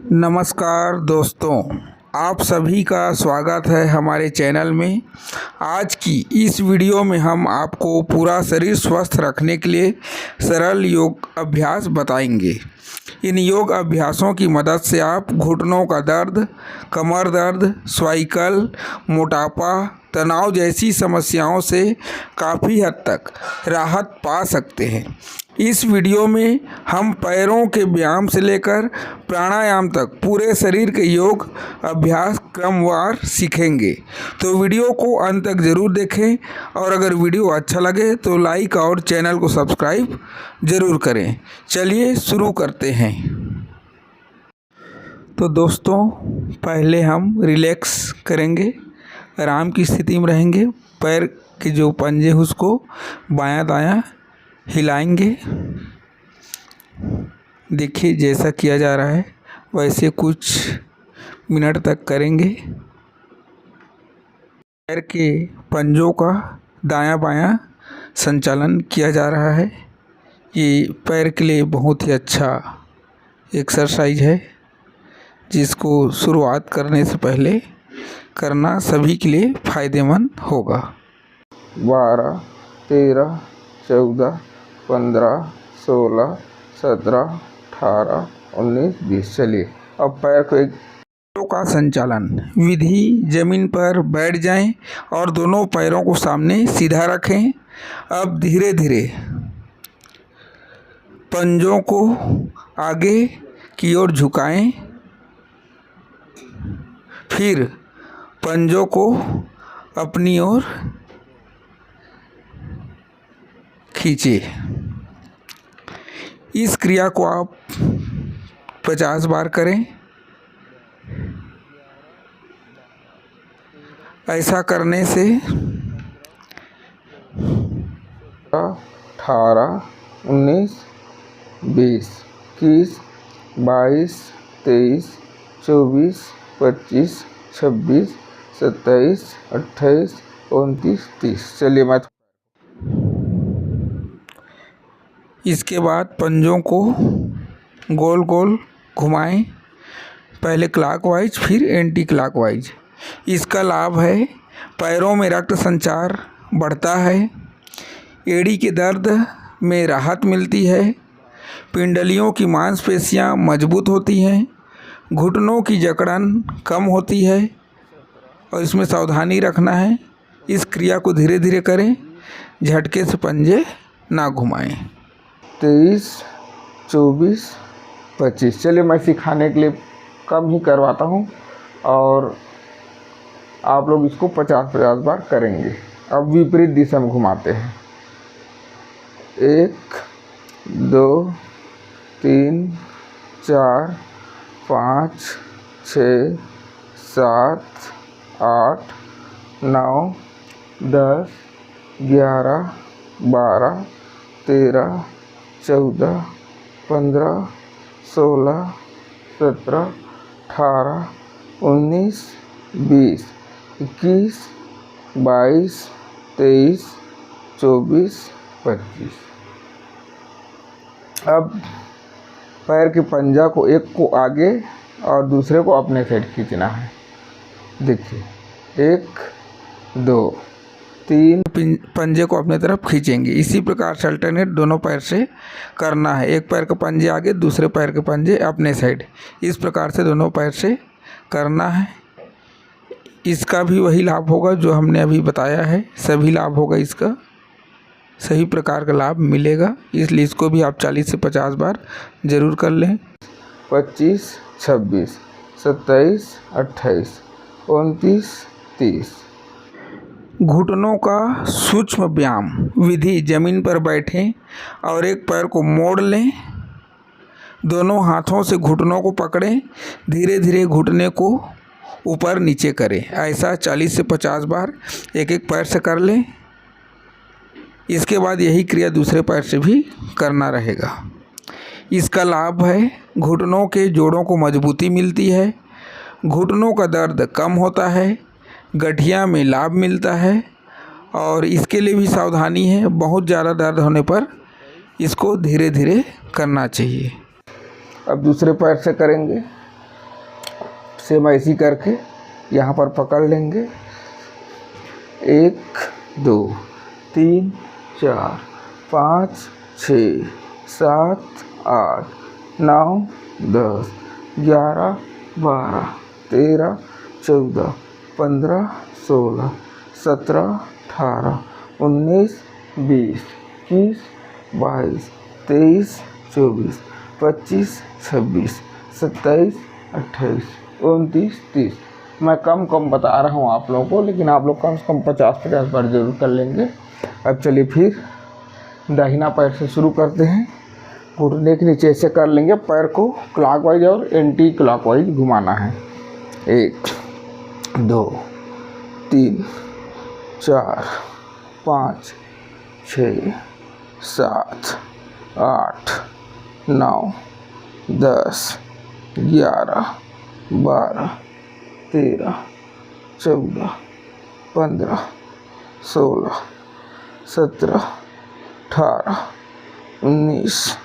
नमस्कार दोस्तों, आप सभी का स्वागत है हमारे चैनल में। आज की इस वीडियो में हम आपको पूरा शरीर स्वस्थ रखने के लिए सरल योग अभ्यास बताएंगे। इन योग अभ्यासों की मदद से आप घुटनों का दर्द, कमर दर्द, स्वाइकल, मोटापा, तनाव जैसी समस्याओं से काफ़ी हद तक राहत पा सकते हैं। इस वीडियो में हम पैरों के व्यायाम से लेकर प्राणायाम तक पूरे शरीर के योग अभ्यास क्रमवार सीखेंगे। तो वीडियो को अंत तक ज़रूर देखें और अगर वीडियो अच्छा लगे तो लाइक और चैनल को सब्सक्राइब ज़रूर करें। चलिए शुरू करते हैं। तो दोस्तों, पहले हम रिलैक्स करेंगे, आराम की स्थिति में रहेंगे। पैर के जो पंजे हैं उसको बायां दायां हिलाएंगे। देखिए जैसा किया जा रहा है वैसे कुछ मिनट तक करेंगे। पैर के पंजों का दायां बायां संचालन किया जा रहा है। ये पैर के लिए बहुत ही अच्छा एक्सरसाइज है, जिसको शुरुआत करने से पहले करना सभी के लिए फ़ायदेमंद होगा। 12, 13, 14, 15, 16, 17, 18, 19, 20। चलिए अब पैर को एक का संचालन विधि। जमीन पर बैठ जाएं और दोनों पैरों को सामने सीधा रखें। अब धीरे धीरे पंजों को आगे की ओर झुकाएं, फिर पंजों को अपनी ओर खींचे। इस क्रिया को आप 50 बार करें। ऐसा करने से 18, 19, 20, 21, 22, 23, 24, 25, 26, 27, 28, 29, 30। चलिए मैं इसके बाद पंजों को गोल गोल घुमाएं, पहले क्लॉकवाइज फिर एंटी क्लॉकवाइज। इसका लाभ है पैरों में रक्त संचार बढ़ता है, एड़ी के दर्द में राहत मिलती है, पिंडलियों की मांसपेशियां मजबूत होती हैं, घुटनों की जकड़न कम होती है। और इसमें सावधानी रखना है, इस क्रिया को धीरे धीरे करें, झटके से पंजे ना घुमाएं। 23, 24, 25। चलिए मैं सिखाने के लिए कम ही करवाता हूँ और आप लोग इसको 50-50 बार करेंगे। अब विपरीत दिशा में घुमाते हैं। 1, 2, 3, 4, 5, 6, 7, 8, 9, 10, 11, 12, 13, 14, 15, 16, 17, 18, 19, 20, 21, 22, 23, 24, 25। अब पैर के पंजा को एक को आगे और दूसरे को अपने साइड खींचना है। देखिए 1, 2, 3 पंजे को अपने तरफ खींचेंगे। इसी प्रकार से अल्टरनेट दोनों पैर से करना है। एक पैर के पंजे आगे, दूसरे पैर के पंजे अपने साइड। इस प्रकार से दोनों पैर से करना है। इसका भी वही लाभ होगा जो हमने अभी बताया है, सभी लाभ होगा, इसका सही प्रकार का लाभ मिलेगा। इसलिए इसको भी आप 40 से 50 बार ज़रूर कर लें। 25, 26, 27, 28, 29, 30। घुटनों का सूक्ष्म व्यायाम विधि। जमीन पर बैठें और एक पैर को मोड़ लें, दोनों हाथों से घुटनों को पकड़ें, धीरे धीरे घुटने को ऊपर नीचे करें। ऐसा 40 से 50 बार एक एक पैर से कर लें। इसके बाद यही क्रिया दूसरे पैर से भी करना रहेगा। इसका लाभ है घुटनों के जोड़ों को मजबूती मिलती है, घुटनों का दर्द कम होता है, गठिया में लाभ मिलता है। और इसके लिए भी सावधानी है, बहुत ज़्यादा दर्द होने पर इसको धीरे धीरे करना चाहिए। अब दूसरे पैर से करेंगे। सेम ऐसी करके यहाँ पर पकड़ लेंगे। 1 2 3 4 5 6 7 8 9 10 11 12 13 14 15 16 17 18 19 20 21 22 23 24 25 26 27 28 29 30। मैं कम बता रहा हूँ आप लोगों को, लेकिन आप लोग कम से कम 50 बार जरूर कर लेंगे। अब चलिए फिर दाहिना पैर से शुरू करते हैं। घुटने के नीचे से कर लेंगे, पैर को क्लॉकवाइज और एंटी क्लॉकवाइज घुमाना है। 1 2 3 4 5 6 7 8 9 10 11 12 13 14 15 16 17 18 19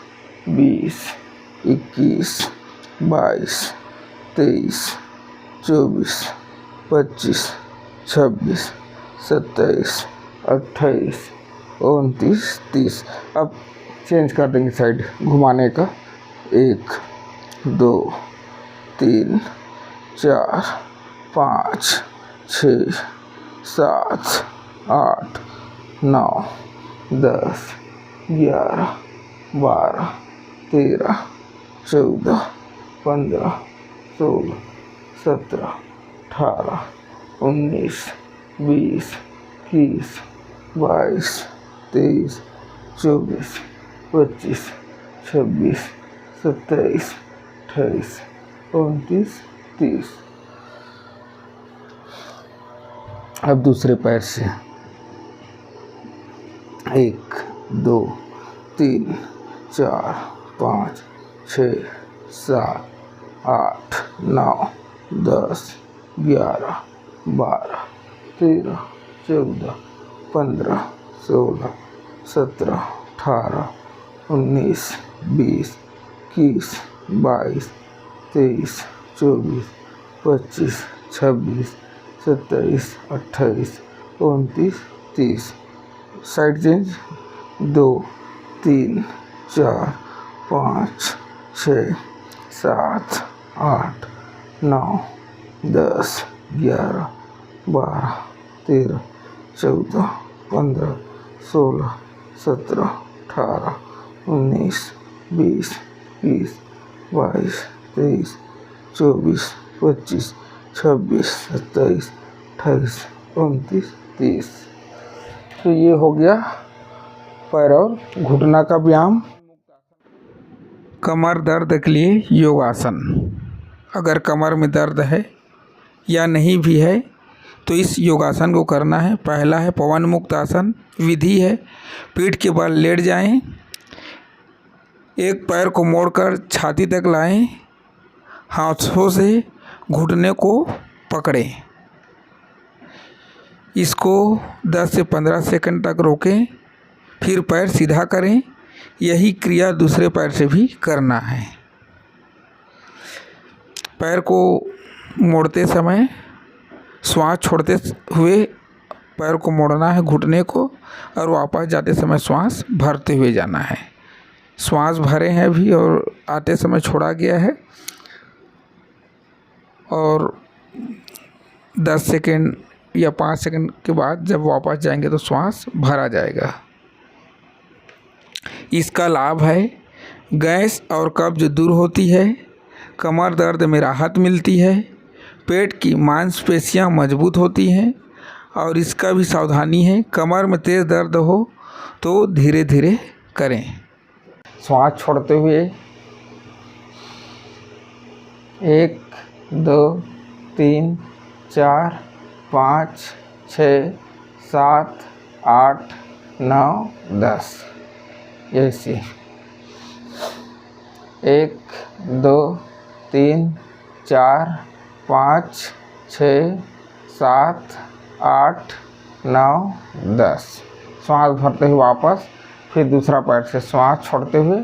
20 21 22 23 24 25 26 27 28 29 30। अब चेंज कर देंगे साइड घुमाने का। 1 2 3 4 5 6 7 8 9 10 11 12 13 14 15 16 17 18 19 20 21 22 23 24 25 26 27 28 29 30। अब दूसरे पैर से 1 2 3 4 5 6 7 8 9 10 11 12 13 14 15 16 17 18 19 20 21 22 23 24 25 26 27 28 29 30। Side change 2 3 4 5 6 7 8 9 10 11 12 13 14 15 16 17 18 19 20 21 22 23 24 25 26 27 28 29 30। तो ये हो गया पैर और घुटना का व्यायाम। कमर दर्द के लिए योगासन। अगर कमर में दर्द है या नहीं भी है तो इस योगासन को करना है। पहला है पवन मुक्त आसन। विधि है, पीठ के बल लेट जाएं, एक पैर को मोड़कर छाती तक लाएं, हाथों से घुटने को पकड़ें। इसको 10 से 15 सेकंड तक रोकें, फिर पैर सीधा करें। यही क्रिया दूसरे पैर से भी करना है। पैर को मोड़ते समय श्वास छोड़ते हुए पैर को मोड़ना है, घुटने को, और वापस जाते समय श्वास भरते हुए जाना है। श्वास भरे हैं भी और आते समय छोड़ा गया है, और 10 सेकंड या 5 सेकंड के बाद जब वापस जाएंगे तो श्वास भरा जाएगा। इसका लाभ है गैस और कब्ज दूर होती है, कमर दर्द में राहत मिलती है, पेट की मांसपेशियां मजबूत होती हैं। और इसका भी सावधानी है, कमर में तेज़ दर्द हो तो धीरे धीरे करें। श्वास छोड़ते हुए 1 2 3 4 5 6 7 8 9 10। ऐसे 1 2 3 4 5 6 7 8 9 10। श्वास भरते हुए वापस, फिर दूसरा पैर से श्वास छोड़ते हुए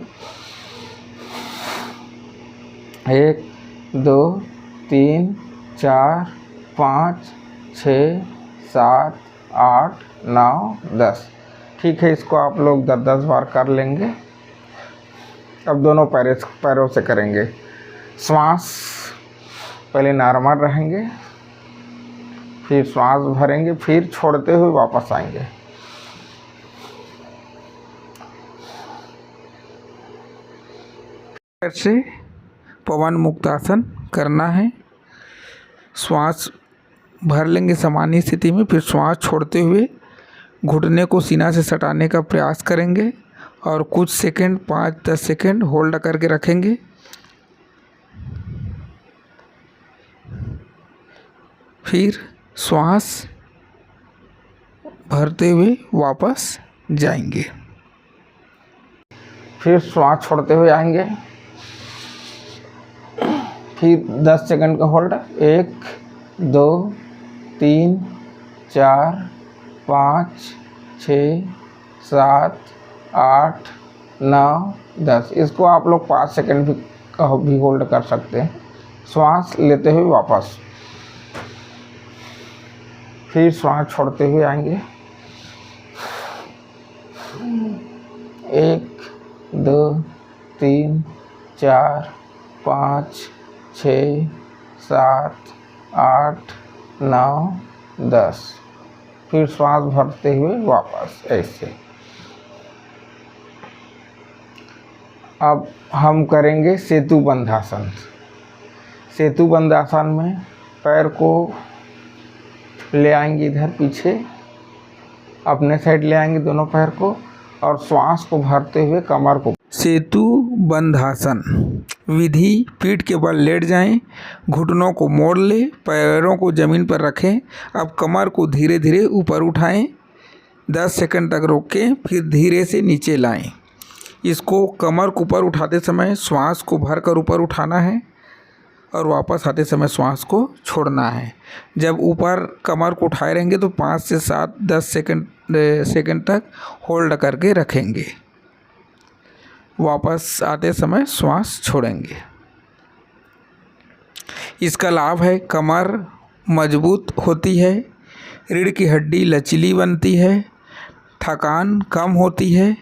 1 2 3 4 5 6 7 8 9 10। ठीक है, इसको आप लोग 10-10 बार कर लेंगे। अब दोनों पैरों से करेंगे। श्वास पहले नॉर्मल रहेंगे, फिर श्वास भरेंगे, फिर छोड़ते हुए वापस आएंगे। फिर से पवन मुक्त आसन करना है। श्वास भर लेंगे सामान्य स्थिति में, फिर श्वास छोड़ते हुए घुटने को सीना से सटाने का प्रयास करेंगे और कुछ सेकंड 5-10 सेकंड होल्ड करके रखेंगे। फिर श्वास भरते हुए वापस जाएंगे। फिर श्वास छोड़ते हुए आएंगे, फिर 10 सेकंड का होल्ड। 1 2 3 4 5 6 7 8 9 10। इसको आप लोग 5 सेकंड भी होल्ड कर सकते हैं। श्वास लेते हुए वापस, फिर श्वास छोड़ते हुए आएंगे। 1 2 3 4 5 6 7 8 9 10। फिर श्वास भरते हुए वापस ऐसे। अब हम करेंगे सेतु बंधासन। सेतु बंधासन में पैर को ले आएंगे इधर पीछे, अपने साइड ले आएंगे दोनों पैर को, और श्वास को भरते हुए कमर को। सेतु बंधासन विधि: पीठ के बल लेट जाएं, घुटनों को मोड़ लें, पैरों को जमीन पर रखें। अब कमर को धीरे धीरे ऊपर उठाएं, 10 सेकंड तक रोकें, फिर धीरे से नीचे लाएं। इसको कमर को ऊपर उठाते समय श्वास को भरकर ऊपर उठाना है और वापस आते समय श्वास को छोड़ना है। जब ऊपर कमर को उठाए रहेंगे तो 5 से 7-10 सेकंड तक होल्ड करके रखेंगे। वापस आते समय श्वास छोड़ेंगे। इसका लाभ है कमर मजबूत होती है, रीढ़ की हड्डी लचीली बनती है, थकान कम होती है,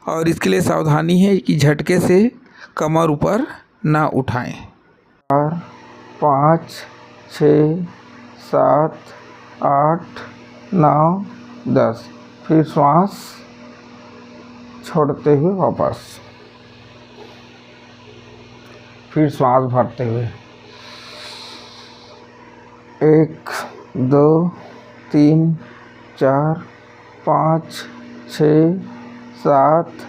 और इसके लिए सावधानी है कि झटके से कमर ऊपर ना उठाएं। 4 5 6 7 8 9 10। फिर श्वास छोड़ते हुए वापस, फिर श्वास भरते हुए। 1 2 3 4 5 6 7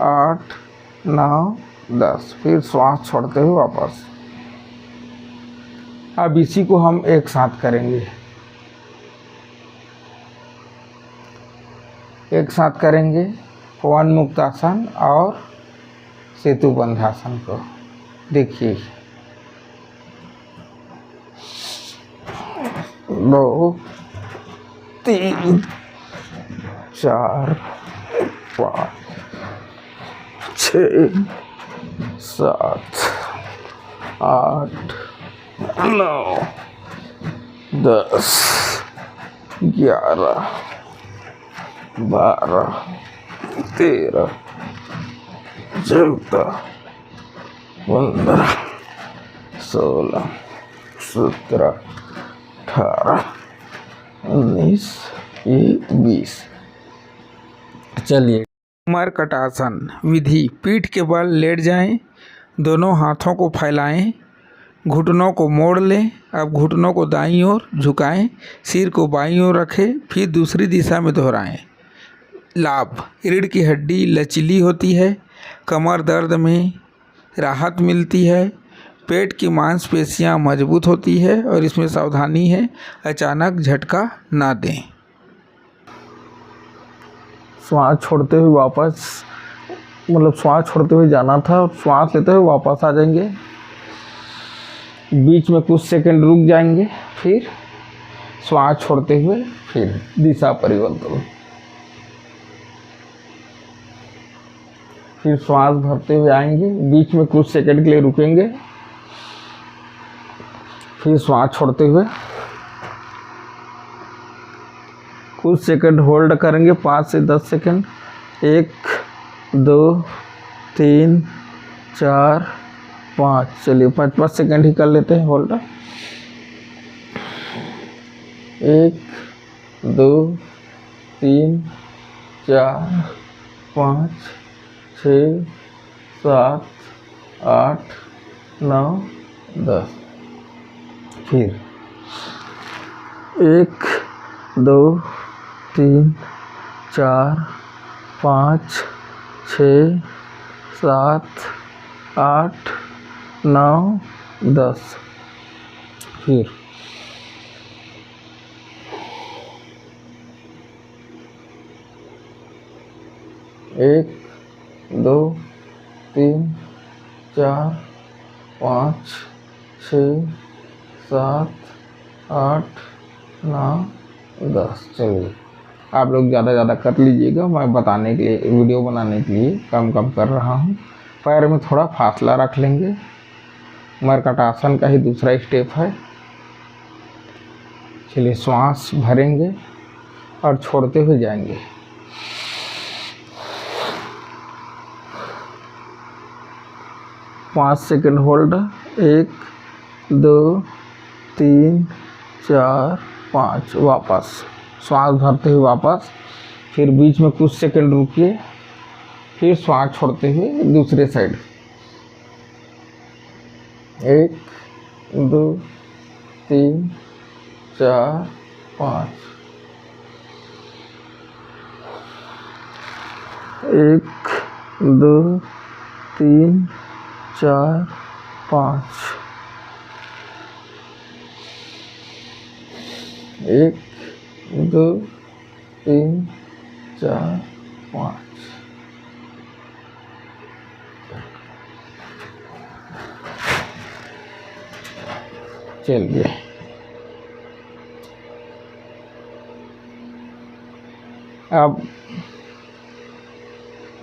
8 9 10। फिर श्वास छोड़ते हुए वापस। अब इसी को हम एक साथ करेंगे। एक साथ करेंगे पवन मुक्त आसन और सेतु बंधासन को। देखिए, 2 3 4 5 6 7 8 9 10 11 12 13 14 15 16 17 18 19 20। चलिए, मरकटासन विधि: पीठ के बल लेट जाएं, दोनों हाथों को फैलाएं, घुटनों को मोड़ लें। अब घुटनों को दाईं ओर झुकाएं, सिर को बाईं ओर रखें, फिर दूसरी दिशा में दोहराएं। लाभ: रीढ़ की हड्डी लचीली होती है, कमर दर्द में राहत मिलती है, पेट की मांसपेशियां मजबूत होती है, और इसमें सावधानी है अचानक झटका ना दें। श्वास छोड़ते हुए वापस, मतलब श्वास छोड़ते हुए जाना था और श्वास लेते हुए वापस आ जाएंगे। बीच में कुछ सेकंड रुक जाएंगे, फिर श्वास छोड़ते हुए फिर दिशा परिवर्तन, फिर श्वास भरते हुए आएंगे, बीच में कुछ सेकंड के लिए रुकेंगे, फिर श्वास छोड़ते हुए कुछ सेकंड होल्ड करेंगे, 5 से 10 सेकंड। 1 2 3 4 5। चलिए 5 सेकंड ही कर लेते हैं होल्ड। 1 2 3 4 5 6 7 8 9 10। फिर 1 2 3 4 5 6 7 8 9 10। फिर 1 2 3 4 5 6 7 8 9 10। चलिए आप लोग ज़्यादा कर लीजिएगा, मैं बताने के लिए, वीडियो बनाने के लिए कम कर रहा हूँ। पैर में थोड़ा फासला रख लेंगे। मर्कटासन का ही दूसरा स्टेप है। चलिए श्वास भरेंगे और छोड़ते हुए जाएंगे। 5 सेकंड होल्ड। 1 2 3 4 5। वापस श्वास भरते हुए वापस। फिर बीच में कुछ सेकंड रुकिए, फिर श्वास छोड़ते हुए दूसरे साइड। 1 2 3 4 5। 1 2 3 4 5। 1 2 3 4 5। चलिए अब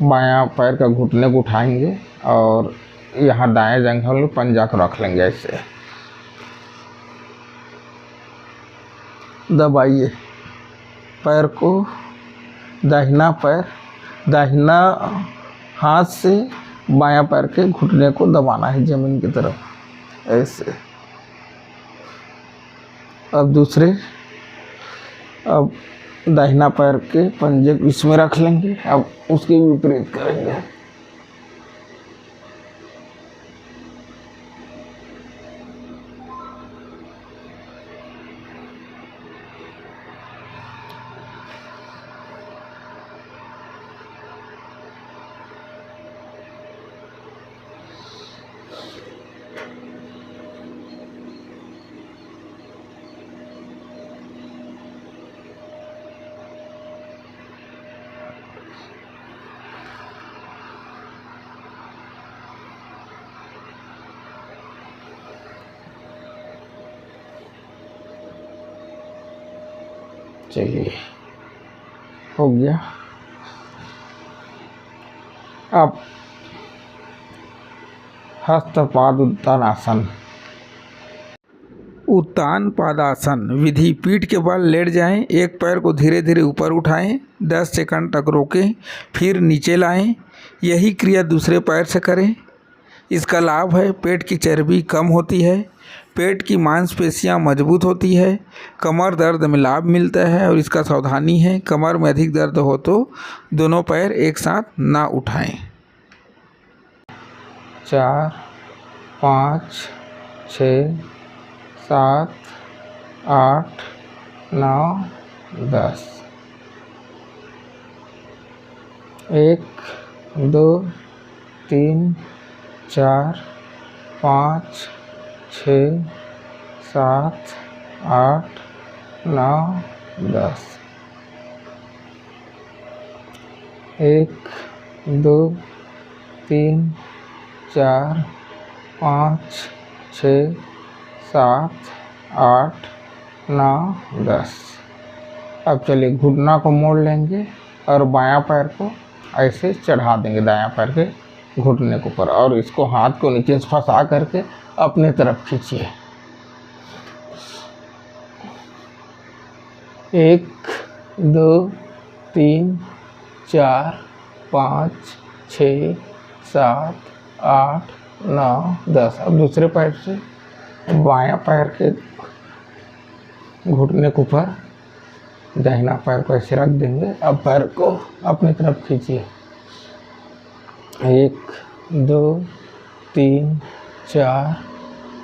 बायां पैर का घुटने को उठाएंगे और यहाँ दाएं जंघा में पंजा को रख लेंगे। ऐसे दबाइए पैर को। दाहिना हाथ से बायां पैर के घुटने को दबाना है ज़मीन की तरफ, ऐसे। अब दाहिना पैर के पंजे इसमें रख लेंगे। अब उसके विपरीत करेंगे। चलिए हो गया। अब हस्तपाद उत्तानासन। उत्तान पादासन विधि। पीठ के बल लेट जाएं, एक पैर को धीरे धीरे ऊपर उठाएं, 10 सेकंड तक रोकें, फिर नीचे लाएं। यही क्रिया दूसरे पैर से करें। इसका लाभ है पेट की चर्बी कम होती है, पेट की मांसपेशियां मजबूत होती है, कमर दर्द में लाभ मिलता है। और इसका सावधानी है, कमर में अधिक दर्द हो तो दोनों पैर एक साथ ना उठाएं। 4 5 6 7 8 9 10। 1 2 3 4 5 6 7 8 9 10। 1 2 3 4 5 6 7 8 9 10। अब चलिए घुटना को मोड़ लेंगे और बायां पैर को ऐसे चढ़ा देंगे दायां पैर के घुटने के ऊपर, और इसको हाथ को नीचे से फंसा करके अपने तरफ खींचिए। 1 2 3 4 5 6 7 8 9 10। अब दूसरे पैर से बायां पैर के घुटने के ऊपर दाहिना पैर को ऐसे रख देंगे। अब पैर को अपनी तरफ खींचिए। 1 2 3 4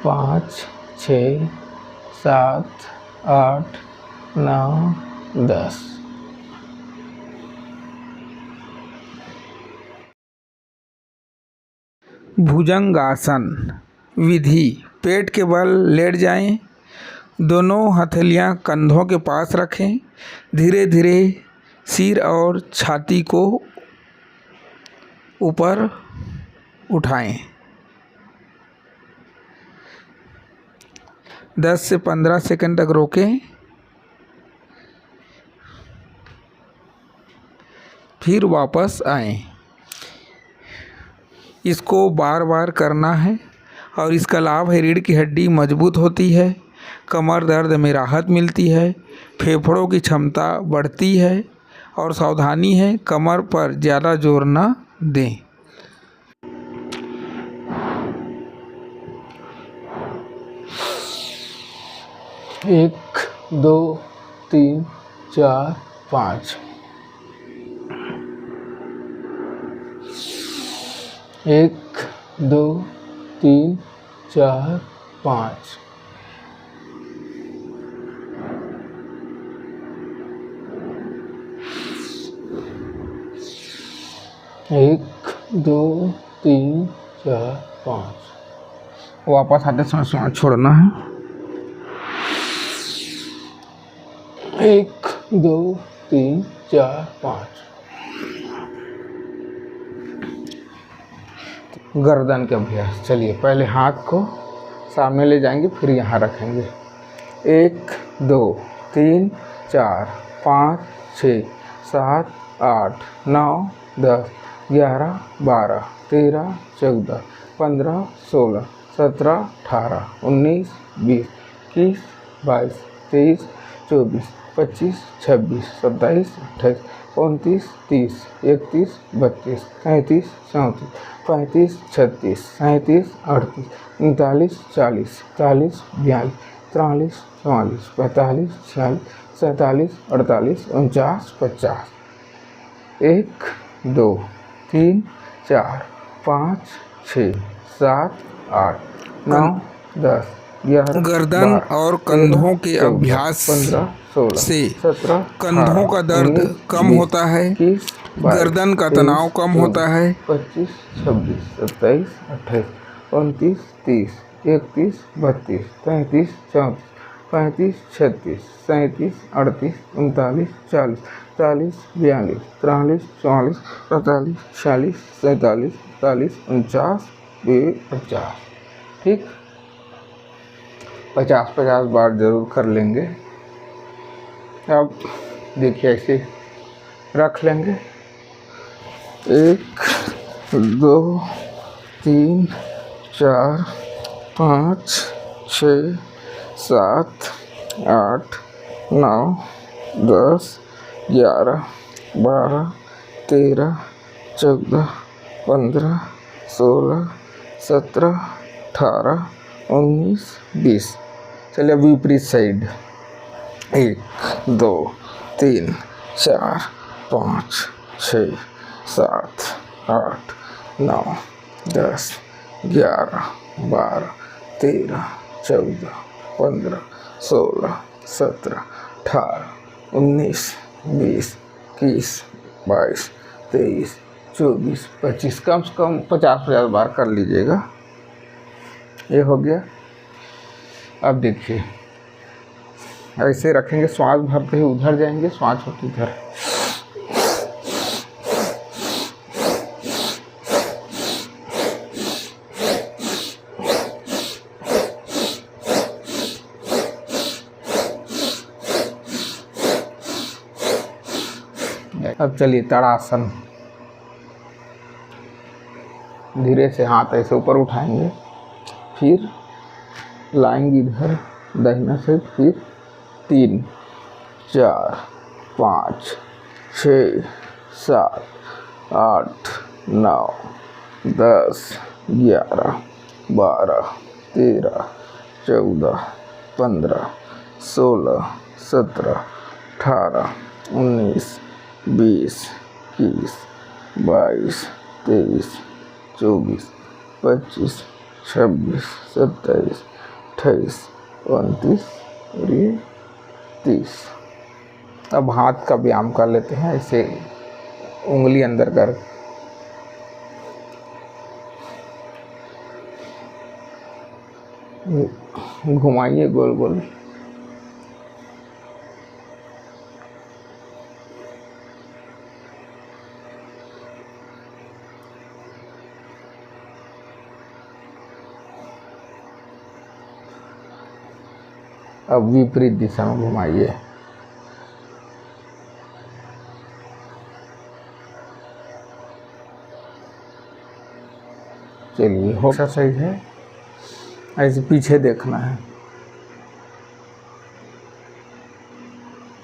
5 6 7 8 9 10। भुजंगासन विधि। पेट के बल लेट जाएं, दोनों हथेलियां कंधों के पास रखें, धीरे धीरे सिर और छाती को ऊपर उठाएं। 10 से 15 सेकंड तक रोकें, फिर वापस आएं। इसको बार बार करना है और इसका लाभ है रीढ़ की हड्डी मजबूत होती है, कमर दर्द में राहत मिलती है, फेफड़ों की क्षमता बढ़ती है और सावधानी है कमर पर ज़्यादा जोर न दें। एक 2 3 4 5। 1 2 3 4 5। 1 2 3 4 5। वापस आते समय सांस छोड़ना है। 1 2 3 4 5। गर्दन के अभ्यास। चलिए पहले हाथ को सामने ले जाएंगे, फिर यहाँ रखेंगे। 1 2 3 4 5 6 7 8 9 10 11 12 13 14 15 16 17 18 19 20 21 22 23 24 25 26 27 28 29 30 31 32 33 34 35 36 37 38 39 40 41 42 43 44 45 46 47 48 49 50। 1 2 3 4 5 6 7 8 9 10 11 गर्दन और कंधों के अभ्यास 15 16 से 17 कंधों का दर्द कम होता है, गर्दन का तनाव कम होता है। 25 26 27 28 29 30 31 32 33 34 35 36 37 38 39 40 40 42 43 44 45 46 47 48 49 50। ठीक, 50-50 बार जरूर कर लेंगे। अब देखिए ऐसे रख लेंगे। 1 2 3 4 5 6 7 8 9 10 11 12 13 14 15 16 17 18 19 20। चलिए अब विपरीत साइड। 1 2 3 4 5 6 7 8 9 10 11 12 13 14 15 16 17 18 19 20 21 22 23 24 25। कम से कम 50-50 बार कर लीजिएगा। ये हो गया। अब देखिए ऐसे रखेंगे, श्वास भरते ही उधर जाएंगे, श्वास होती इधर। अब चलिए ताड़ासन। धीरे से हाथ ऐसे ऊपर उठाएंगे, फिर लाएंगे इधर दाहिना साइड, फिर 3 4 5 6 7 8 9 10 11 12 13 14 15 16 17 18 19 20 21 22 23 24 25 26 27 28 29 और ये 30। अब हाथ का व्यायाम कर लेते हैं। ऐसे उंगली अंदर कर घुमाइए गोल गोल। अब विपरीत दिशा में घुमाइए। चलिए हो सही है। ऐसे पीछे देखना है,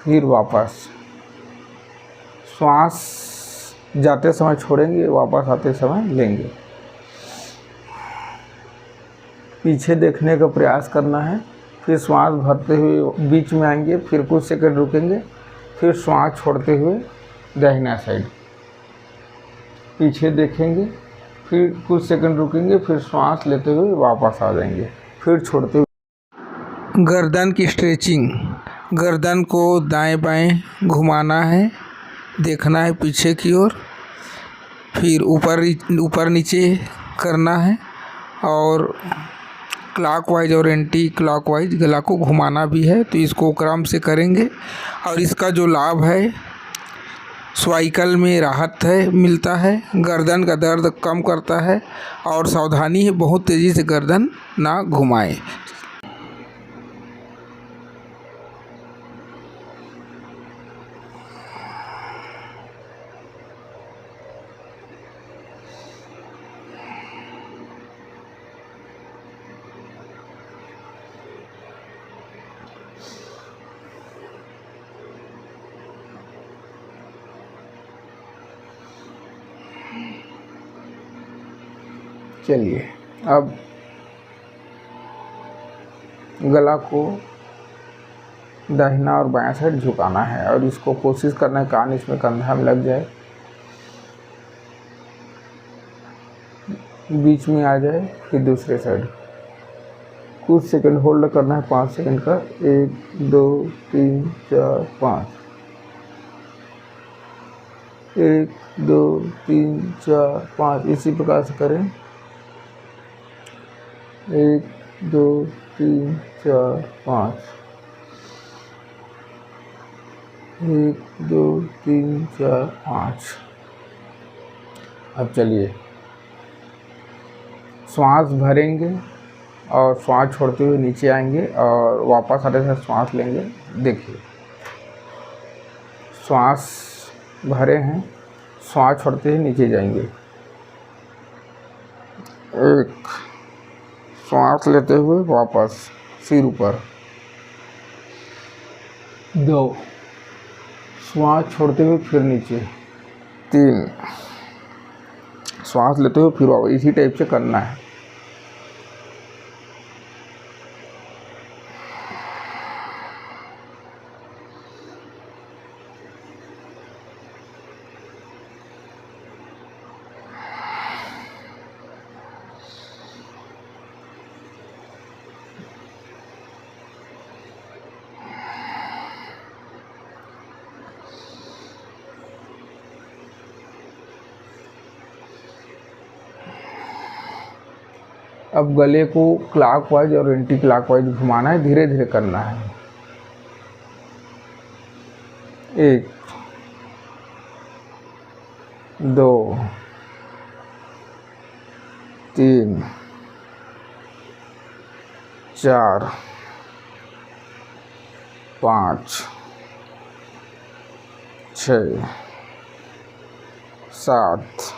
फिर वापस श्वास जाते समय छोड़ेंगे, वापस आते समय लेंगे। पीछे देखने का प्रयास करना है, फिर श्वास भरते हुए बीच में आएंगे, फिर कुछ सेकंड रुकेंगे, फिर श्वास छोड़ते हुए दाहिना साइड। पीछे देखेंगे, फिर कुछ सेकंड रुकेंगे, फिर श्वास लेते हुए वापस आ जाएंगे, फिर छोड़ते हुए। गर्दन की स्ट्रेचिंग। गर्दन को दाएं बाएं घुमाना है, देखना है पीछे की ओर, फिर ऊपर नीचे करना है और क्लॉकवाइज और एंटी क्लॉकवाइज गला को घुमाना भी है। तो इसको क्रम से करेंगे और इसका जो लाभ है, सर्वाइकल में राहत है मिलता है, गर्दन का दर्द कम करता है और सावधानी है बहुत तेज़ी से गर्दन ना घुमाएं। चलिए अब गला को दाहिना और बायां साइड झुकाना है और इसको कोशिश करना है कान इसमें कंधा में लग जाए, बीच में आ जाए, फिर दूसरे साइड। कुछ सेकंड होल्ड करना है, 5 सेकंड का। 1 2 3 4 5। 1 2 3 4 5 इसी प्रकार से करें। 1 2 3 4 5। 1 2 3 4 5। अब चलिए श्वास भरेंगे और श्वास छोड़ते हुए नीचे आएंगे और वापस आते समय श्वास लेंगे। देखिए श्वास भरे हैं, श्वास छोड़ते हुए नीचे जाएंगे। 1 श्वास लेते हुए वापस सिर ऊपर। 2 श्वास छोड़ते हुए फिर नीचे। 3 श्वास लेते हुए फिर वापस। इसी टाइप से करना है। अब गले को क्लॉकवाइज और एंटी क्लॉकवाइज घुमाना है, धीरे धीरे करना है। 1 2 3 4 5 6 7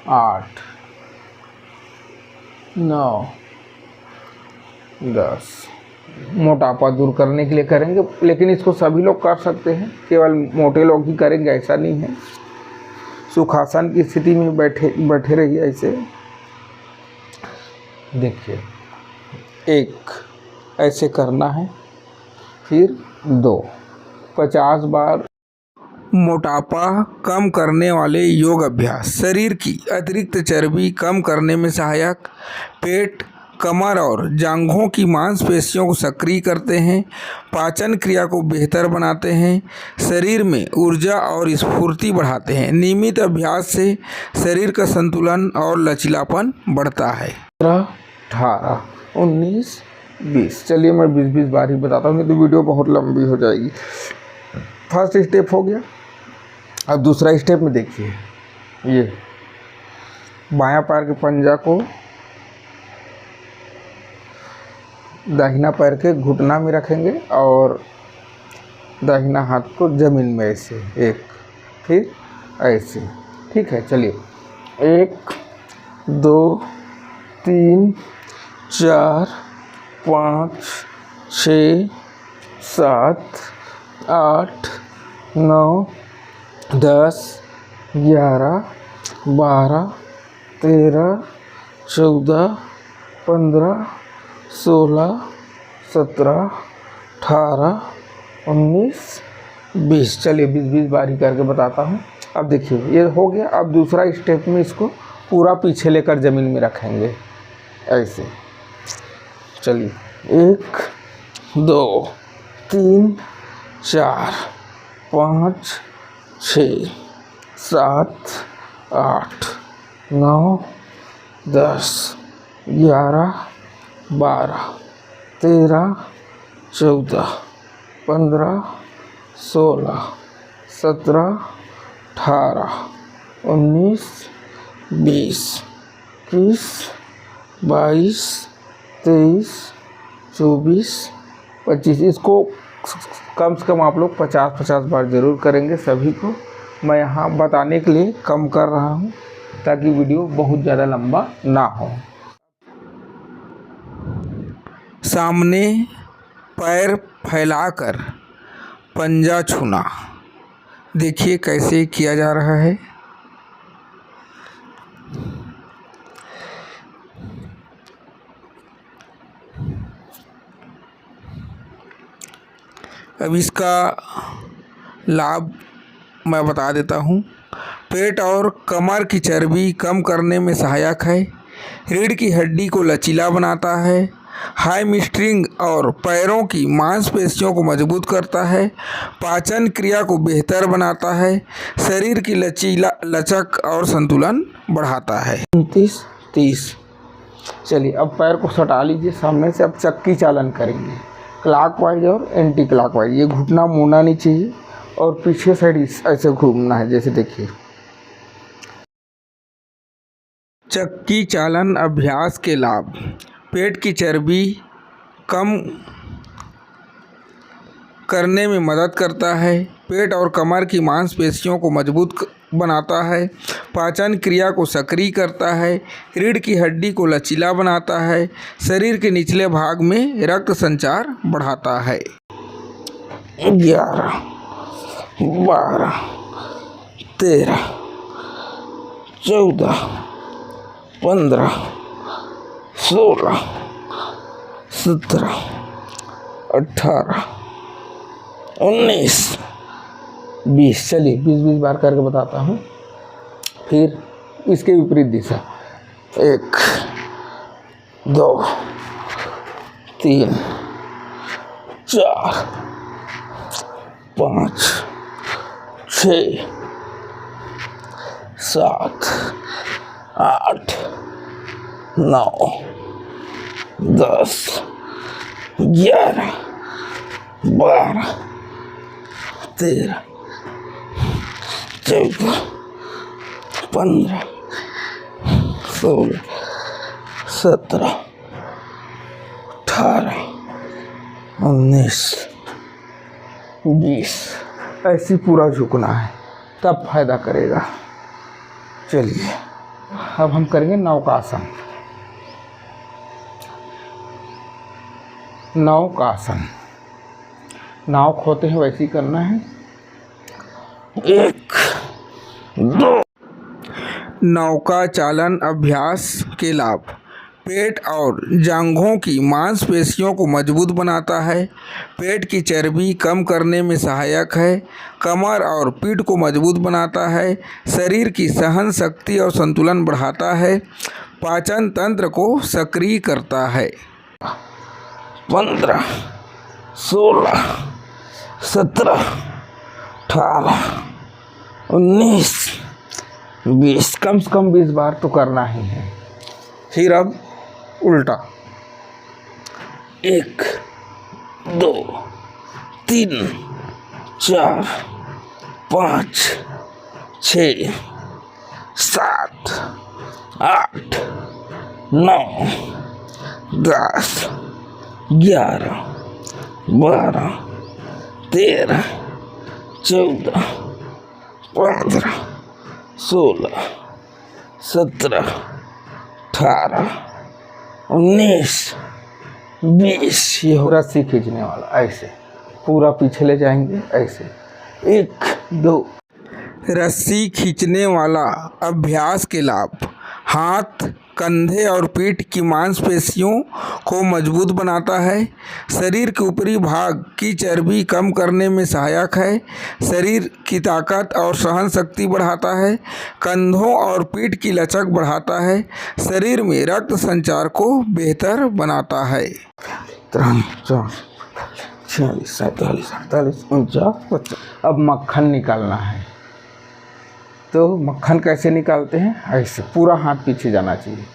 8 9 10 मोटापा दूर करने के लिए करेंगे, लेकिन इसको सभी लोग कर सकते हैं, केवल मोटे लोग ही करेंगे ऐसा नहीं है। सुखासन की स्थिति में बैठे रहिए ऐसे। देखिए, एक ऐसे करना है, फिर 2 50 बार। मोटापा कम करने वाले योग अभ्यास शरीर की अतिरिक्त चर्बी कम करने में सहायक, पेट, कमर और जांघों की मांसपेशियों को सक्रिय करते हैं, पाचन क्रिया को बेहतर बनाते हैं, शरीर में ऊर्जा और स्फूर्ति बढ़ाते हैं। नियमित अभ्यास से शरीर का संतुलन और लचीलापन बढ़ता है। 18 19 20। चलिए मैं 20-20 बार ही बताता हूँ, नहीं तो वीडियो बहुत लंबी हो जाएगी। फर्स्ट स्टेप हो गया। अब दूसरा स्टेप में देखिए, ये बायां पैर के पंजा को दाहिना पैर के घुटना में रखेंगे और दाहिना हाथ को जमीन में ऐसे, एक फिर ऐसे। ठीक है, चलिए 1 2 3 4 5 6 7 8 9 10 11 12 13 14 15 16 17 18 19 20। चलिए 20-20 बार ही करके बताता हूँ। अब देखिए, ये हो गया। अब दूसरा स्टेप में इसको पूरा पीछे लेकर ज़मीन में रखेंगे ऐसे। चलिए 1 2 3 4 5 6 7 8 9 10 11 12 13 14 15 16 17 18 19 20 21 22 23 24 25। इसको कम से कम आप लोग 50-50 बार ज़रूर करेंगे। सभी को मैं यहाँ बताने के लिए कम कर रहा हूँ ताकि वीडियो बहुत ज़्यादा लंबा ना हो। सामने पैर फैलाकर पंजा छूना। देखिए कैसे किया जा रहा है। अब इसका लाभ मैं बता देता हूँ। पेट और कमर की चर्बी कम करने में सहायक है, रीढ़ की हड्डी को लचीला बनाता है, हैमस्ट्रिंग और पैरों की मांसपेशियों को मजबूत करता है, पाचन क्रिया को बेहतर बनाता है, शरीर की लचक और संतुलन बढ़ाता है। 29 30। चलिए अब पैर को सटा लीजिए सामने से। अब चक्की चालन करेंगे, क्लॉकवाइज और एंटी क्लॉकवाइज। ये घुटना मुड़ना नहीं चाहिए और पीछे साइड ऐसे घूमना है, जैसे देखिए। चक्की चालन अभ्यास के लाभ: पेट की चर्बी कम करने में मदद करता है, पेट और कमर की मांसपेशियों को मजबूत बनाता है, पाचन क्रिया को सक्रिय करता है, रीढ़ की हड्डी को लचीला बनाता है, शरीर के निचले भाग में रक्त संचार बढ़ाता है। 11 12 13 14 15 16 17 18 19 20। चलिए 20-20 बार करके बताता हूँ। फिर इसके विपरीत दिशा। 1 2 3 4 5 6 7 8 9 10 11 12 13 14 15 16 17 18 19 20। ऐसी पूरा झुकना है, तब फायदा करेगा। चलिए अब हम करेंगे नौकासन। नौकासन। नाव खोते हैं वैसे ही करना है। 1 2। नौका चालन अभ्यास के लाभ। पेट और जांघों की मांसपेशियों को मजबूत बनाता है। पेट की चर्बी कम करने में सहायक है। कमर और पीठ को मजबूत बनाता है। शरीर की सहन शक्ति और संतुलन बढ़ाता है। पाचन तंत्र को सक्रिय करता है। 15 16 17 18 19 20। कम से कम 20 बार तो करना ही है। फिर अब उल्टा। 1 2 3 4 5 6 7 8 9 10 11 12 13 14 15 16 17 18 19 20। ये हो रस्सी खींचने वाला। ऐसे पूरा पीछे ले जाएंगे। ऐसे 1 2। रस्सी खींचने वाला अभ्यास के लाभ। हाथ, कंधे और पीठ की मांसपेशियों को मजबूत बनाता है। शरीर के ऊपरी भाग की चर्बी कम करने में सहायक है। शरीर की ताकत और सहन शक्ति बढ़ाता है। कंधों और पीठ की लचक बढ़ाता है। शरीर में रक्त संचार को बेहतर बनाता है। 3 4 46 47 48 49 50। अब मक्खन निकालना है। तो मक्खन कैसे निकालते हैं? ऐसे पूरा हाथ पीछे जाना चाहिए।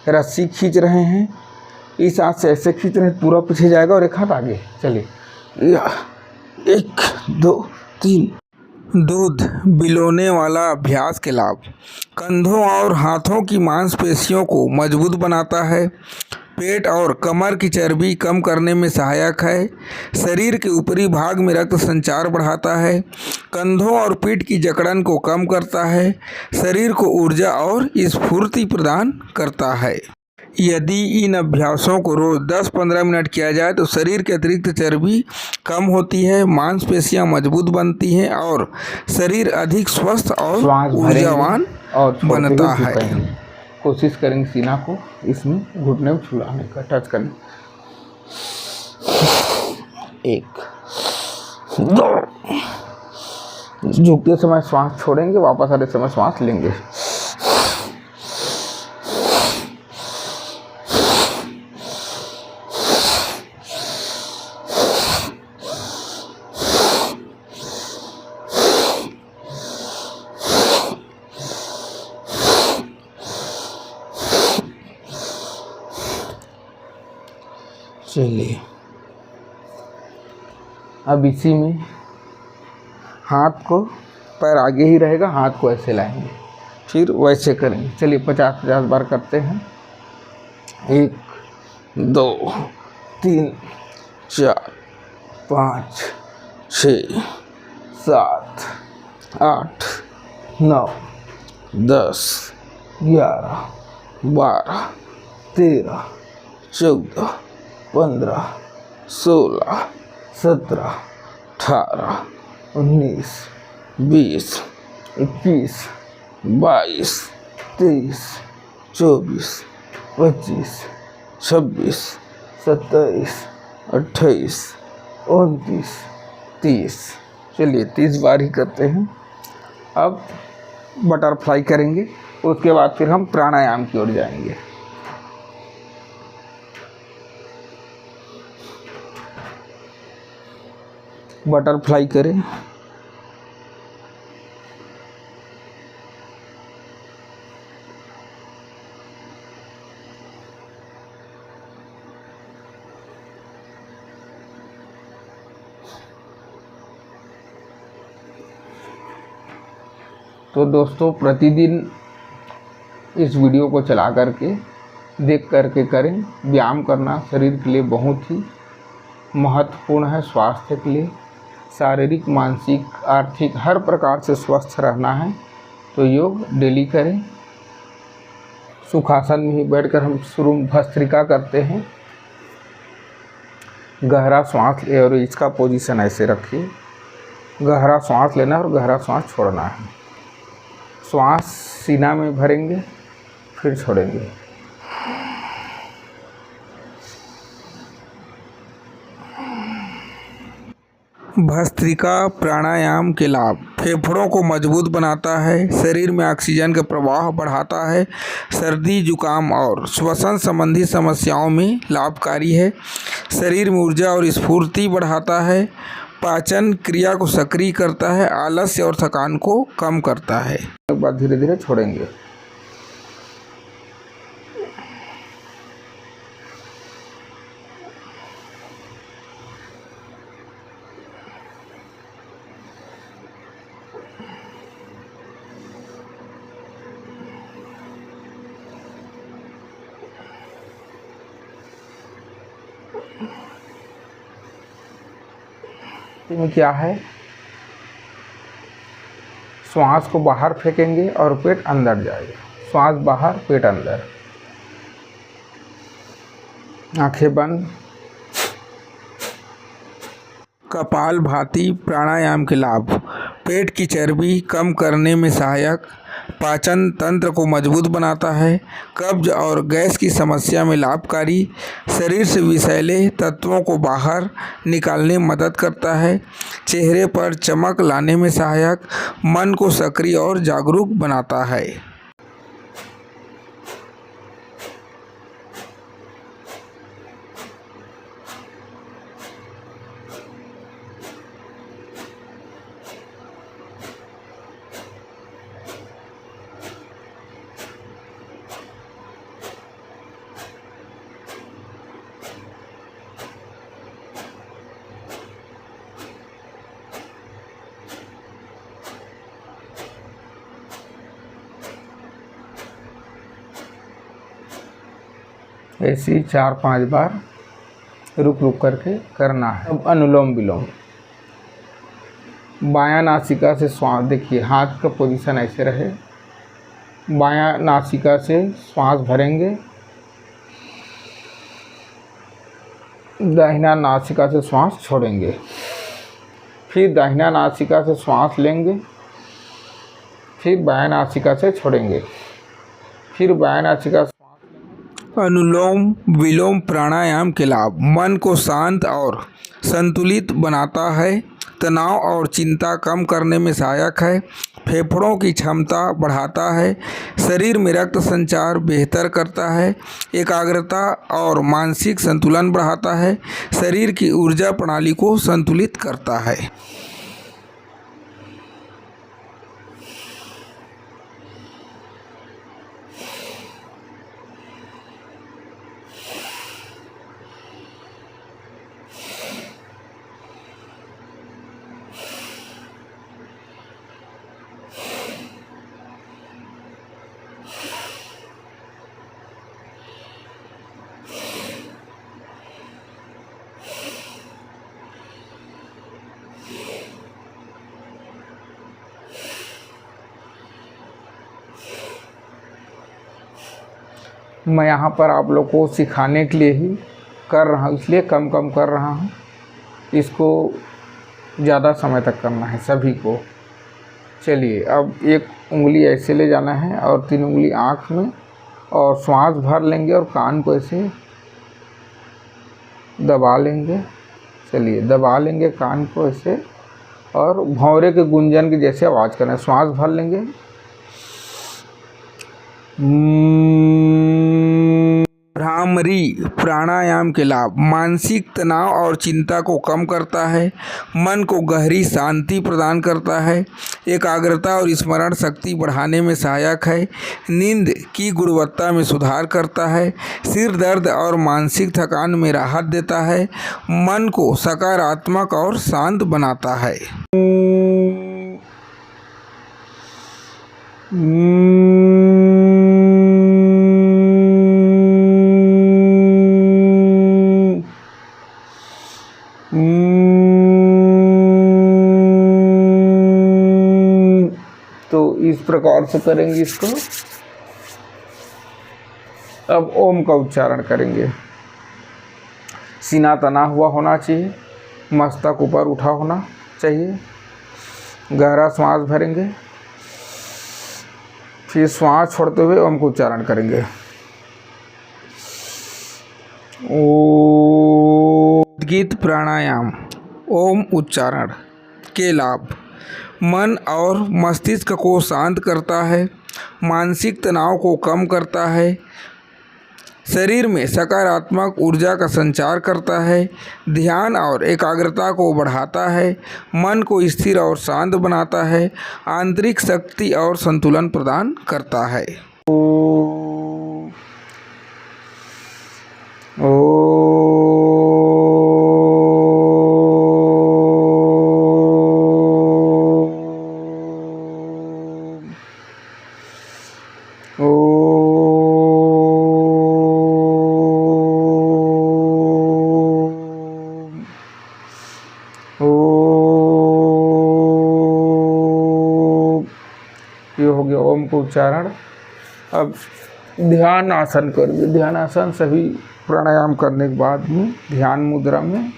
रस्सी खींच रहे हैं, इस हाथ से ऐसे खींच रहे हैं, पूरा पीछे जाएगा और एक हाथ आगे। चलिए 1 2 3। दूध बिलोने वाला अभ्यास के लाभ। कंधों और हाथों की मांसपेशियों को मजबूत बनाता है। पेट और कमर की चर्बी कम करने में सहायक है। शरीर के ऊपरी भाग में रक्त संचार बढ़ाता है। कंधों और पीठ की जकड़न को कम करता है। शरीर को ऊर्जा और स्फूर्ति प्रदान करता है। यदि इन अभ्यासों को रोज 10-15 मिनट किया जाए तो शरीर के अतिरिक्त चर्बी कम होती है, मांसपेशियां मजबूत बनती हैं और शरीर अधिक स्वस्थ और ऊर्जावान बनता है। कोशिश करेंगे सीना को इसमें घुटने में छुलाने का, टच करने। 1 2। झुकते समय श्वास छोड़ेंगे, वापस आते समय श्वास लेंगे। चलिए अब इसी में हाथ को, पैर आगे ही रहेगा, हाथ को ऐसे लाएंगे, फिर वैसे करेंगे। चलिए 50-50 बार करते हैं। 1 2 3 4 5 6 7 8 9 10 11 12 13 14 15 16 17 18 19 20 21 22 23 24 25 26 27 28 29 30। चलिए 30 बार ही करते हैं। अब बटरफ्लाई करेंगे, उसके बाद फिर हम प्राणायाम की ओर जाएंगे। बटरफ्लाई करें। तो दोस्तों प्रतिदिन इस वीडियो को चला करके देख करके करें। व्यायाम करना शरीर के लिए बहुत ही महत्वपूर्ण है, स्वास्थ्य के लिए। शारीरिक, मानसिक, आर्थिक हर प्रकार से स्वस्थ रहना है तो योग डेली करें। सुखासन में ही बैठकर हम शुरू भस्त्रिका करते हैं। गहरा सांस ले और इसका पोजीशन ऐसे रखिए। गहरा सांस लेना और गहरा सांस छोड़ना है। सांस सीना में भरेंगे फिर छोड़ेंगे। भस्त्रिका प्राणायाम के लाभ। फेफड़ों को मजबूत बनाता है, शरीर में ऑक्सीजन का प्रवाह बढ़ाता है, सर्दी जुकाम और श्वसन संबंधी समस्याओं में लाभकारी है, शरीर में ऊर्जा और स्फूर्ति बढ़ाता है, पाचन क्रिया को सक्रिय करता है, आलस्य और थकान को कम करता है। एक बार धीरे धीरे छोड़ेंगे। में क्या है, श्वास को बाहर फेंकेंगे और पेट अंदर जाएगा। श्वास बाहर पेट अंदर। आंखें बंद। कपालभाति प्राणायाम के लाभ। पेट की चर्बी कम करने में सहायक, पाचन तंत्र को मजबूत बनाता है, कब्ज और गैस की समस्या में लाभकारी, शरीर से विषैले तत्वों को बाहर निकालने में मदद करता है, चेहरे पर चमक लाने में सहायक, मन को सक्रिय और जागरूक बनाता है। ऐसे ही 4-5 बार रुक रुक करके करना है। अब अनुलोम विलोम। बायां नासिका से श्वास, देखिए हाथ का पोजीशन ऐसे रहे। बायां नासिका से श्वास भरेंगे, दाहिना नासिका से श्वास छोड़ेंगे, फिर दाहिना नासिका से श्वास लेंगे, फिर बायां नासिका से छोड़ेंगे, फिर बायां नासिका। अनुलोम विलोम प्राणायाम के लाभ। मन को शांत और संतुलित बनाता है, तनाव और चिंता कम करने में सहायक है, फेफड़ों की क्षमता बढ़ाता है, शरीर में रक्त संचार बेहतर करता है, एकाग्रता और मानसिक संतुलन बढ़ाता है, शरीर की ऊर्जा प्रणाली को संतुलित करता है। मैं यहाँ पर आप लोग को सिखाने के लिए ही कर रहा हूँ, इसलिए कम कम कर रहा हूँ। इसको ज़्यादा समय तक करना है सभी को। चलिए, अब एक उंगली ऐसे ले जाना है और 3 उंगली आँख में, और श्वास भर लेंगे और कान को ऐसे दबा लेंगे। चलिए, दबा लेंगे कान को ऐसे, और भौरे के गुंजन की जैसे आवाज़ करना है। श्वास भर लेंगे, भ्रामरी प्राणायाम के लाभ। मानसिक तनाव और चिंता को कम करता है, मन को गहरी शांति प्रदान करता है, एकाग्रता और स्मरण शक्ति बढ़ाने में सहायक है, नींद की गुणवत्ता में सुधार करता है, सिर दर्द और मानसिक थकान में राहत देता है, मन को सकारात्मक और शांत बनाता है। तो इस प्रकार से करेंगे इसको। अब ओम का उच्चारण करेंगे। सीना तना हुआ होना चाहिए, मस्तक ऊपर उठा होना चाहिए। गहरा श्वास भरेंगे, फिर श्वास छोड़ते हुए ओम का उच्चारण करेंगे। उद्गीत प्राणायाम ओम उच्चारण के लाभ। मन और मस्तिष्क को शांत करता है, मानसिक तनाव को कम करता है, शरीर में सकारात्मक ऊर्जा का संचार करता है, ध्यान और एकाग्रता को बढ़ाता है, मन को स्थिर और शांत बनाता है, आंतरिक शक्ति और संतुलन प्रदान करता है। ये हो गया ओम का उच्चारण। अब ध्यान आसन करिए। ध्यान आसन सभी प्राणायाम करने के बाद में ध्यान मुद्रा में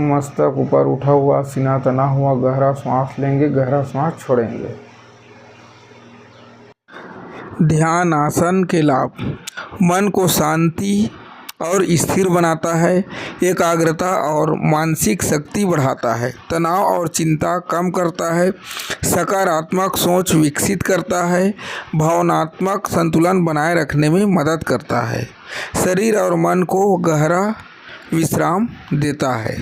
मस्तक ऊपर उठा हुआ, सीना तना हुआ, गहरा सांस लेंगे, गहरा सांस छोड़ेंगे। ध्यान आसन के लाभ। मन को शांति और स्थिर बनाता है, एकाग्रता और मानसिक शक्ति बढ़ाता है, तनाव और चिंता कम करता है, सकारात्मक सोच विकसित करता है, भावनात्मक संतुलन बनाए रखने में मदद करता है, शरीर और मन को गहरा विश्राम देता है।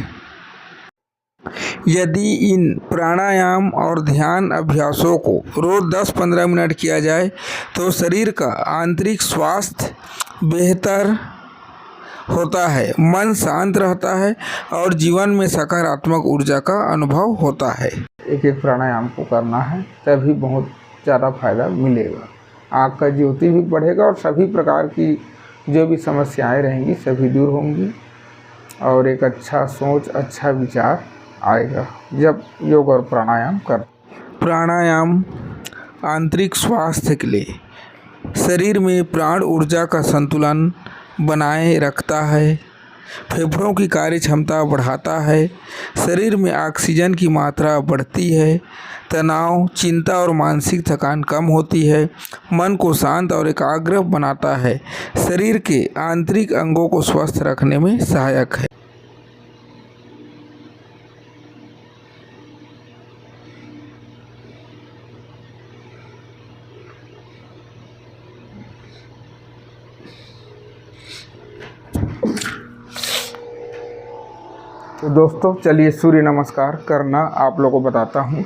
यदि इन प्राणायाम और ध्यान अभ्यासों को रोज़ 10-15 मिनट किया जाए तो शरीर का आंतरिक स्वास्थ्य बेहतर होता है, मन शांत रहता है और जीवन में सकारात्मक ऊर्जा का अनुभव होता है। एक एक प्राणायाम को करना है तभी बहुत ज़्यादा फायदा मिलेगा। आँख का ज्योति भी बढ़ेगा और सभी प्रकार की जो भी समस्याएं रहेंगी सभी दूर होंगी और एक अच्छा सोच, अच्छा विचार आएगा जब योग और प्राणायाम कर। प्राणायाम आंतरिक स्वास्थ्य के लिए शरीर में प्राण ऊर्जा का संतुलन बनाए रखता है, फेफड़ों की कार्य क्षमता बढ़ाता है, शरीर में ऑक्सीजन की मात्रा बढ़ती है, तनाव, चिंता और मानसिक थकान कम होती है, मन को शांत और एकाग्र बनाता है, शरीर के आंतरिक अंगों को स्वस्थ रखने में सहायक है। तो दोस्तों चलिए सूर्य नमस्कार करना आप लोगों को बताता हूँ।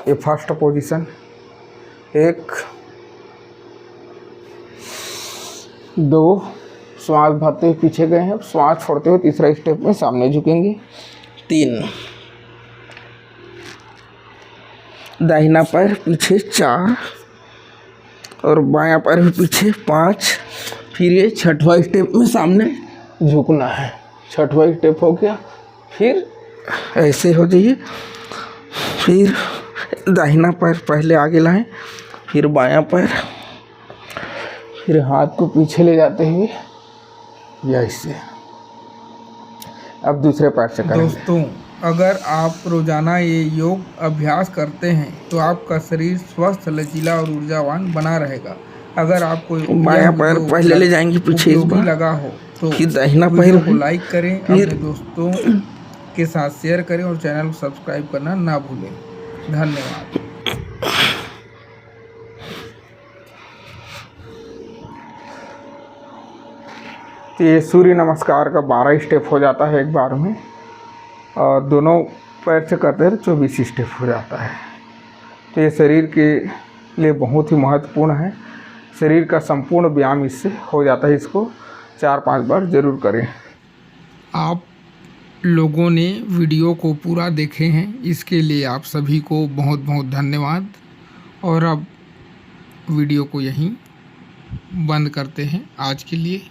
ये फर्स्ट पोजीशन, 1 2 श्वास भरते हुए पीछे गए हैं, श्वास छोड़ते हुए तीसरा स्टेप में सामने झुकेंगे, 3 दाहिना पैर पीछे, 4 और बायां पैर भी पीछे, 5। फिर ये छठवां स्टेप में सामने झुकना है। छठवां स्टेप हो गया, फिर ऐसे हो जाइए, फिर दाहिना पैर पहले आगे लाएं, फिर बायां पैर, फिर हाथ को पीछे ले जाते हुए ऐसे। अब दूसरे पैर से करेंगे। दोस्तों अगर आप रोज़ाना ये योग अभ्यास करते हैं तो आपका शरीर स्वस्थ, लचीला और ऊर्जावान बना रहेगा। अगर आपको बायां पैर पहले ले जाएंगे पीछे, इस बार लगा हो तो फिर दाहिना पैर को लाइक करें, अपने दोस्तों के साथ शेयर करें और चैनल को सब्सक्राइब करना ना भूलें। धन्यवाद। तो ये सूर्य नमस्कार का 12 स्टेप हो जाता है एक बार में, और दोनों पैर से करते हैं 24 स्टेप हो जाता है। तो ये शरीर के लिए बहुत ही महत्वपूर्ण है। शरीर का संपूर्ण व्यायाम इससे हो जाता है। इसको 4-5 बार ज़रूर करें। आप लोगों ने वीडियो को पूरा देखे हैं, इसके लिए आप सभी को बहुत बहुत धन्यवाद। और अब वीडियो को यहीं बंद करते हैं आज के लिए।